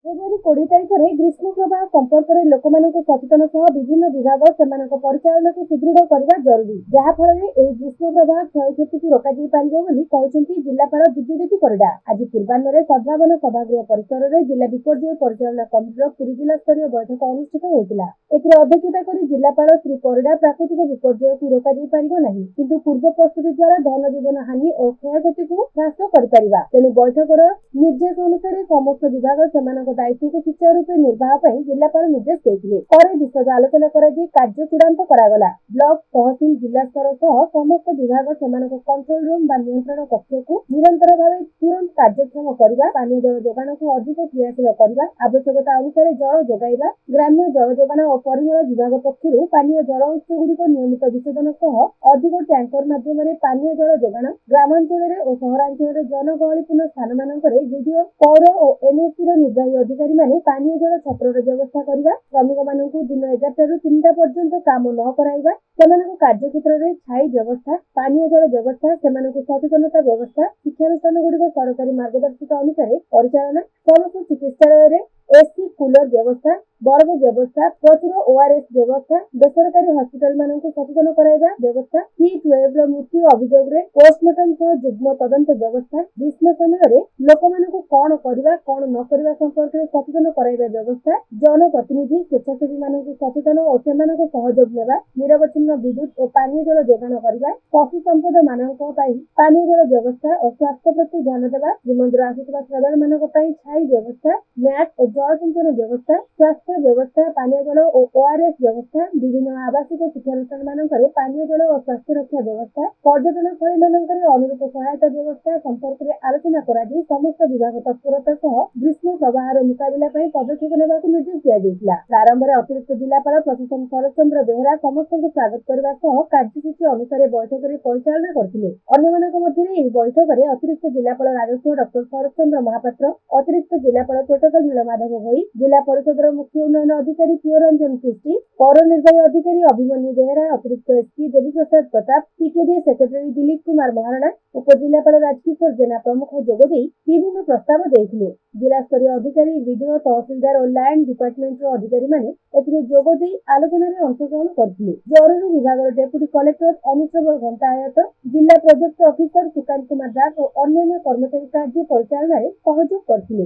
February 20 तारिखରେ ଗ୍ରୀଷ୍ମ ପ୍ରବାହ ସମ୍ପର୍କରେ ଲୋକମାନଙ୍କୁ ସଚେତନ ସହ ବିଭିନ୍ନ ବିଭାଗ ସେମାନଙ୍କ ପରିଚାଳନାକୁ ସୁଦୃଢ଼ କରିବା ଜରୁରୀ, ଯାହାଫଳରେ ଏହି ଗ୍ରୀଷ୍ମ ପ୍ରବାହ କ୍ଷୟକ୍ଷତିକୁ ରୋକାଯାଇ ପାରିବ ବୋଲି କହିଛନ୍ତି ଜିଲ୍ଲାପାଳ ଦିବ୍ୟଜ୍ୟୋତି ପରିଡ଼ା। ଆଜି ପୂର୍ବାହ୍ନରେ ସଦ୍ଭାବନା ସଭାଗୃହ ପରିସରରେ ଜିଲ୍ଲା ବିପର୍ଯ୍ୟୟ ପରିଚାଳନା କମିଟିର ପୁରୀ ଜିଲ୍ଲାସ୍ତରୀୟ ବୈଠକ ଅନୁଷ୍ଠିତ ହୋଇଥିଲା। ଏଥିରେ ଅଧ୍ୟକ୍ଷତା କରି ଜିଲ୍ଲାପାଳ ଶ୍ରୀ ପରିଡ଼ା ପ୍ରାକୃତିକ ବିପର୍ଯ୍ୟୟକୁ ରୋକାଯାଇ ପାରିବ ନାହିଁ, କିନ୍ତୁ ପୂର୍ବ ପ୍ରସ୍ତୁତି ଦ୍ୱାରା ଧନଜୀବନ ହାନି ଓ କ୍ଷୟକ୍ଷତିକୁ ହ୍ରାସ କରିପାରିବା। ତେଣୁ ବୈଠକର ନିର୍ଦ୍ଦେଶ ଅନୁସାରେ ସମସ୍ତ ବିଭାଗ ସେମାନଙ୍କ ଦାୟିତ୍ୱକୁ ସୁଚାରୁ ରୂପେ ନିର୍ବାହ ପାଇଁ ଜିଲ୍ଲାପାଳ ନିର୍ଦ୍ଦେଶ ଦେଇଥିଲେ। ପରେ ବିଶଦ ଆଲୋଚନା କରାଯାଇ କାର୍ଯ୍ୟ ଚୂଡ଼ାନ୍ତ କରାଗଲା। ବ୍ଲକ, ତହସିଲ, ଜିଲ୍ଲା ସ୍ତର ସହ ସମସ୍ତ ବିଭାଗ ସେମାନଙ୍କ କଣ୍ଟ୍ରୋଲ ରୁମ୍ ବା ନିୟନ୍ତ୍ରଣ କକ୍ଷକୁ ନିରନ୍ତର ଭାବେ ତୁରନ୍ତ କାର୍ଯ୍ୟକ୍ଷମ କରିବା, ପାନୀୟ ଜଳ ଯୋଗାଣକୁ ଅଧିକ କ୍ରିୟାଶୀଳ କରିବା, ଆବଶ୍ୟକତା ଅନୁସାରେ ଜଳ ଯୋଗାଇବା, ଗ୍ରାମ୍ୟ ଜଳ ଯୋଗାଣ ଓ ପରିମଳ ବିଭାଗ ପକ୍ଷରୁ ପାନୀୟ ଜଳ ଉତ୍ସଗୁଡ଼ିକ ନିୟମିତ ବିଶୋଧନ ସହ ଅଧିକ ଟ୍ୟାଙ୍କର ମାଧ୍ୟମରେ ପାନୀୟ ଜଳ ଯୋଗାଣ, ଗ୍ରାମାଞ୍ଚଳରେ ଓ ସହରାଞ୍ଚଳରେ ଜନଗହଳିପୂର୍ଣ୍ଣ ସ୍ଥାନମାନଙ୍କରେ ବିଡିଓ, ପୌର ଓ ଏନ୍ଏସିର ନିର୍ବାହୀ ଅଧିକାରୀମାନେ ପାନୀୟ ଜଳ ଛତ୍ରର ବ୍ୟବସ୍ଥା କରିବା, ଶ୍ରମିକମାନଙ୍କୁ ଦିନ 11ଟାରୁ 3ଟା ପର୍ଯ୍ୟନ୍ତ କାମ ନ କରାଇବା, ସେମାନଙ୍କ କାର୍ଯ୍ୟକ୍ଷେତ୍ରରେ ଛାଇ ବ୍ୟବସ୍ଥା, ପାନୀୟ ଜଳ ବ୍ୟବସ୍ଥା, ସେମାନଙ୍କୁ ସଚେତନତା ବ୍ୟବସ୍ଥା, ଶିକ୍ଷାନୁଷ୍ଠାନଗୁଡ଼ିକ ସରକାରୀ ମାର୍ଗଦର୍ଶିକା ଅନୁସାରେ ପରିଚାଳନା, ସମସ୍ତ ଚିକିତ୍ସାଳୟରେ ଏସି କୁଲର ବ୍ୟବସ୍ଥା, ବରଫ ବ୍ୟବସ୍ଥା, ପ୍ରଚୁର ଓଆରଏସ୍ ବ୍ୟବସ୍ଥା, ବେସରକାରୀ ହସ୍ପିଟାଲମାନଙ୍କୁ ସଚେତନ କରାଇବା ବ୍ୟବସ୍ଥା, ହିଟ୍ ୱେଭ୍ର ମୃତ୍ୟୁ ଅଭିଯୋଗରେ ପୋଷ୍ଟମର୍ଟମ ସହ ଯୁଗ୍ମ ତଦନ୍ତ ବ୍ୟବସ୍ଥା, ଗ୍ରୀଷ୍ମ ସମୟରେ ଲୋକମାନଙ୍କୁ କଣ କରିବା କଣ ନ କରିବା ସମ୍ପର୍କରେ ସଚେତନ କରାଇବା ବ୍ୟବସ୍ଥା, ଜନପ୍ରତିନିଧି ସ୍ୱେଚ୍ଛାସେବୀମାନଙ୍କୁ ସଚେତନ ଓ ସେମାନଙ୍କ ସହଯୋଗ ନେବା, ନିରବଚ୍ଛିନ୍ନ ବିଦ୍ୟୁତ୍ ଓ ପାନୀୟ ଜଳ ଯୋଗାଣ କରିବା, ପଶୁ ସମ୍ପଦ ମାନଙ୍କ ପାଇଁ ପାନୀୟ ଜଳ ବ୍ୟବସ୍ଥା ଓ ସ୍ୱାସ୍ଥ୍ୟ ପ୍ରତି ଧ୍ୟାନ ଦେବା, ଶ୍ରୀମନ୍ଦିର ଆସୁଥିବା ଶ୍ରଦ୍ଧାଳୁମାନଙ୍କ ପାଇଁ ଛାଇ ବ୍ୟବସ୍ଥା, ମ୍ୟାଟ୍ ଓ ଜଳସଞ୍ଚୟ ବ୍ୟବସ୍ଥା, ସ୍ୱାସ୍ଥ୍ୟ ବ୍ୟବସ୍ଥା, ପାନୀୟ ଜଳ ଓ ଓଆରଏସ୍ ବ୍ୟବସ୍ଥା, ବିଭିନ୍ନ ଆବାସିକ ଶିକ୍ଷାନୁଷ୍ଠାନମାନଙ୍କରେ ପାନୀୟ ଜଳ ଓ ସ୍ୱାସ୍ଥ୍ୟ ରକ୍ଷା ବ୍ୟବସ୍ଥା, ପର୍ଯ୍ୟଟନସ୍ଥଳୀମାନଙ୍କରେ ଅନୁରୂପ ସହାୟତା ବ୍ୟବସ୍ଥା ସମ୍ପର୍କରେ ଆଲୋଚନା କରାଯାଇ ସମସ୍ତ ବିଭାଗ ତତ୍ପରତା ସହ ଗ୍ରୀଷ୍ମ ପ୍ରବାହର ମୁକାବିଲା ପାଇଁ ପଦକ୍ଷେପ ନେବାକୁ ନିର୍ଦ୍ଦେଶ ଦିଆଯାଇଥିଲା। ପ୍ରାରମ୍ଭରେ ଅତିରିକ୍ତ ଜିଲ୍ଲାପାଳ ପ୍ରଶାସନ ଶରତ ଚନ୍ଦ୍ର ବେହେରା ସମସ୍ତଙ୍କୁ ସ୍ୱାଗତ କରିବା ସହ କାର୍ଯ୍ୟସୂଚୀ ଅନୁସାରେ ବୈଠକରେ ପରିଚାଳନା କରିଥିଲେ। ଅନ୍ୟମାନଙ୍କ ମଧ୍ୟରେ ଏହି ବୈଠକରେ ଅତିରିକ୍ତ ଜିଲ୍ଲାପାଳ ରାଜସ୍ୱ ଡକ୍ଟର ଶରତ ଚନ୍ଦ୍ର ମହାପାତ୍ର, ଅତିରିକ୍ତ ଜିଲ୍ଲାପାଳ ପ୍ରୋଟୋକଲ ନୀଳମାଧବ ଭୋଇ, ଜିଲ୍ଲା ପରିଷଦର ମୁଖ୍ୟ ଉନ୍ନୟନ ଅଧିକାରୀ ପ୍ରିୟରଞ୍ଜନ ସୃଷ୍ଟି, ପୌର ନିର୍ବାହୀ ଅଧିକାରୀ ଅଭିମନ୍ୟୁ ବେହେରା, ଅତିରିକ୍ତ ଏସ୍ପି ଦେବୀପ୍ରସାଦ ପ୍ରତାପ, ପିକେଡି ସେକ୍ରେଟାରୀ ଦିଲ୍ଲୀପ କୁମାର ମହାରଣା, ଉପଜିଲ୍ଲାପାଳ ରାଜକିଶୋର ଜେନା ପ୍ରମୁଖ ଯୋଗଦେଇ ବିଭିନ୍ନ ପ୍ରସ୍ତାବ ଦେଇଥିଲେ। ଜିଲ୍ଲାସ୍ତରୀୟ ଅଧିକାରୀ, ବିଡିଓ, ତହସିଲଦାର ଓ ଲ୍ୟାଣ୍ଡ ଡିପାର୍ଟମେଣ୍ଟର ଅଧିକାରୀମାନେ ଏଥିରେ ଯୋଗଦେଇ ଆଲୋଚନାରେ ଅଂଶଗ୍ରହଣ କରିଥିଲେ। ଜରୁରୀ ବିଭାଗର ଡେପୁଟି କଲେକ୍ଟର ଅନୁଷ୍ଠବ ଘଣ୍ଟାୟତ, ଜିଲ୍ଲା ପ୍ରୋଜେକ୍ଟ ଅଫିସର ସୁକାନ୍ତ କୁମାର ଦାସ ଓ ଅନ୍ୟାନ୍ୟ କର୍ମଚାରୀ କାର୍ଯ୍ୟ ପରିଚାଳନାରେ ସହଯୋଗ କରିଥିଲେ।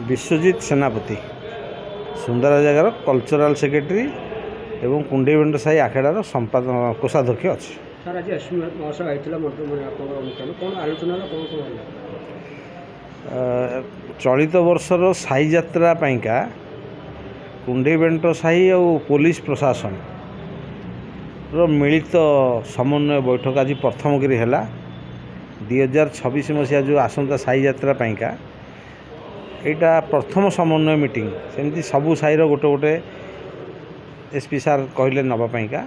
ବିଶ୍ୱଜିତ ସେନାପତି, ସୁନ୍ଦରା ଜାଗାର କଲଚରାଲ ସେକ୍ରେଟାରୀ ଏବଂ କୁଣ୍ଡେଇବେଣ୍ଡ ସାହି ଆଖେଡ଼ାର କୋଷାଧ୍ୟକ୍ଷ ଅଛି। ସାର୍ ଆଜି ଏସ୍ପି ମହାଶୟ ଆଇଥିଲା ଆପଣଙ୍କର ଅନୁଷ୍ଠାନ କ'ଣ ଆଲୋଚନା ହେଲା, କ'ଣ ହେଲା? ଚଳିତ ବର୍ଷର ସାହି ଯାତ୍ରା ପାଇଁକା କୁଣ୍ଡେଇବେଣ୍ଡ ସାହି ଆଉ ପୋଲିସ ପ୍ରଶାସନର ମିଳିତ ସମନ୍ୱୟ ବୈଠକ ଆଜି ପ୍ରଥମକରି ହେଲା। 2026 ମସିହା ଯେଉଁ ଆସନ୍ତା ସାହି ଯାତ୍ରା ପାଇଁକା ଏଇଟା ପ୍ରଥମ ସମନ୍ୱୟ ମିଟିଂ। ସେମିତି ସବୁ ସାହିର ଗୋଟେ ଗୋଟେ ଏସ୍ପି ସାର୍ କହିଲେ ନେବା ପାଇଁକା,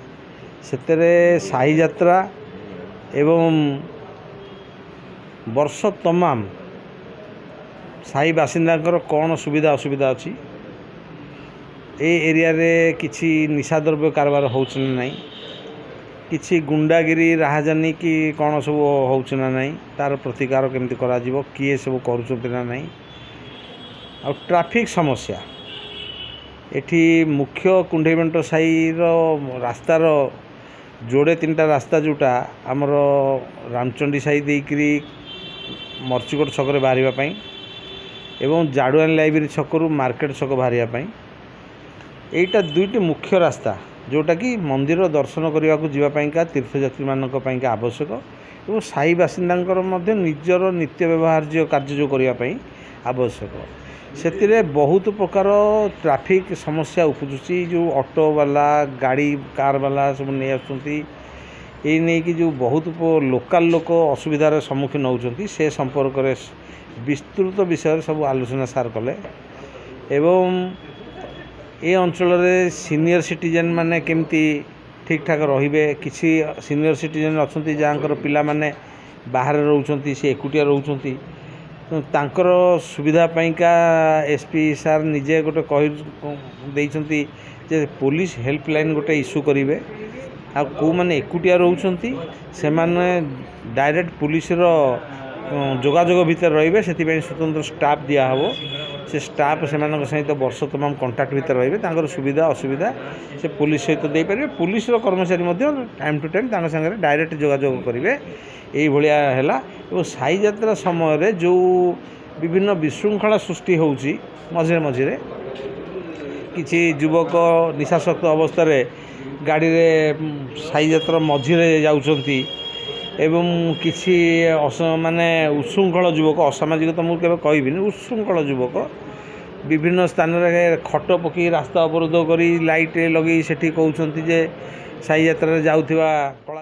ସେଥିରେ ସାହି ଯାତ୍ରା ଏବଂ ବର୍ଷ ତମାମ ସାହି ବାସିନ୍ଦାଙ୍କର କ'ଣ ସୁବିଧା ଅସୁବିଧା ଅଛି, ଏ ଏରିଆରେ କିଛି ନିଶାଦ୍ରବ୍ୟ କାରବାର ହେଉଛି ନା ନାହିଁ, କିଛି ଗୁଣ୍ଡାଗିରି ରାହାଜାନୀ କି କ'ଣ ସବୁ ହେଉଛି ନା ନାହିଁ, ତା'ର ପ୍ରତିକାର କେମିତି କରାଯିବ, କିଏ ସବୁ କରୁଛନ୍ତି ନା ନାହିଁ, ଆଉ ଟ୍ରାଫିକ୍ ସମସ୍ୟା। ଏଠି ମୁଖ୍ୟ କୁଣ୍ଡେଇବେଣ୍ଟ ସାହିର ରାସ୍ତାର ଯୋଡ଼େ ତିନିଟା ରାସ୍ତା ଯେଉଁଟା ଆମର ରାମଚଣ୍ଡୀ ସାହି ଦେଇକରି ମର୍ଚିକୋଟ ଛକରେ ବାହାରିବା ପାଇଁ ଏବଂ ଜାଡ଼ୁଆନୀ ଲାଇବ୍ରେରୀ ଛକରୁ ମାର୍କେଟ ଛକ ବାହାରିବା ପାଇଁ, ଏଇଟା ଦୁଇଟି ମୁଖ୍ୟ ରାସ୍ତା ଯେଉଁଟାକି ମନ୍ଦିର ଦର୍ଶନ କରିବାକୁ ଯିବା ପାଇଁକା ତୀର୍ଥଯାତ୍ରୀମାନଙ୍କ ପାଇଁକା ଆବଶ୍ୟକ ଏବଂ ସାହି ବାସିନ୍ଦାଙ୍କର ମଧ୍ୟ ନିଜର ନିତ୍ୟ ବ୍ୟବହାର୍ଯ୍ୟ କାର୍ଯ୍ୟ ଯେଉଁ କରିବା ପାଇଁ ଆବଶ୍ୟକ। ସେଥିରେ ବହୁତ ପ୍ରକାର ଟ୍ରାଫିକ୍ ସମସ୍ୟା ଉପୁଜୁଛି। ଯେଉଁ ଅଟୋବାଲା, ଗାଡ଼ି କାରବାଲା ସବୁ ନେଇ ଆସୁଛନ୍ତି, ଏଇ ନେଇକି ଯେଉଁ ବହୁତ ଲୋକାଲ ଲୋକ ଅସୁବିଧାର ସମ୍ମୁଖୀନ ହେଉଛନ୍ତି, ସେ ସମ୍ପର୍କରେ ବିସ୍ତୃତ ବିଷୟରେ ସବୁ ଆଲୋଚନା ସାର୍ କଲେ ଏବଂ ଏ ଅଞ୍ଚଳରେ ସିନିୟର ସିଟିଜେନ୍ ମାନେ କେମିତି ଠିକ୍ ଠାକ୍ ରହିବେ। କିଛି ସିନିୟର ସିଟିଜେନ୍ ଅଛନ୍ତି ଯାହାଙ୍କର ପିଲାମାନେ ବାହାରେ ରହୁଛନ୍ତି, ସେ ଏକୁଟିଆ ରହୁଛନ୍ତି, ତାଙ୍କର ସୁବିଧା ପାଇଁକା ଏସ୍ପି ସାର୍ ନିଜେ ଗୋଟେ ଦେଇଛନ୍ତି ଯେ ପୋଲିସ ହେଲ୍ପଲାଇନ୍ ଗୋଟେ ଇସ୍ୟୁ କରିବେ, ଆଉ କେଉଁମାନେ ଏକୁଟିଆ ରହୁଛନ୍ତି ସେମାନେ ଡାଇରେକ୍ଟ ପୋଲିସର যোগাযোଗ ভিତରେ ରହିବେ ସେଥିପାଇଁ ସ୍ୱତନ୍ତ୍ର ଷ୍ଟାଫ୍ ଦିଆହେବ ସେ ଷ୍ଟାଫ୍ ସେମାନଙ୍କ ସହିତ ବର୍ଷ ତମାମ କଣ୍ଟାକ୍ଟ ଭିତରେ ରହିବେ ତାଙ୍କର ସୁବିଧା ଅସୁବିଧା ସେ ପୁଲିସ୍ ସହିତ ଦେଇପାରିବେ ପୁଲିସ୍ର କର୍ମଚାରୀ ମଧ୍ୟ ଟାଇମ୍ ଟୁ ଟାଇମ୍ ତାଙ୍କ ସାଙ୍ଗରେ ଡାଇରେକ୍ଟ ଯୋଗାଯୋଗ କରିବେ ଏଇଭଳିଆ ହେଲା ଏବଂ ସାଇ ଯାତ୍ରା ସମୟରେ ଯେଉଁ ବିଭିନ୍ନ ବିଶୃଙ୍ଖଳା ସୃଷ୍ଟି ହେଉଛି ମଝିରେ ମଝିରେ କିଛି ଯୁବକ ନିଶାସକ୍ତ ଅବସ୍ଥାରେ ଗାଡ଼ିରେ ସାଇ ଯାତ୍ରା ମଝିରେ ଯାଉଛନ୍ତି ଏବଂ କିଛି ମାନେ ଉଚ୍ଛୃଙ୍ଖଳ ଯୁବକ ଅସାମାଜିକ ତ ମୁଁ କେବେ କହିବିନି ଉଚ୍ଛୃଙ୍ଖଳ ଯୁବକ ବିଭିନ୍ନ ସ୍ଥାନରେ ଖଟ ପକାଇ ରାସ୍ତା ଅବରୋଧ କରି ଲାଇଟ୍ ଲଗାଇ ସେଠି କହୁଛନ୍ତି ଯେ ସାଇ ଯାତ୍ରାରେ ଯାଉଥିବା କଳା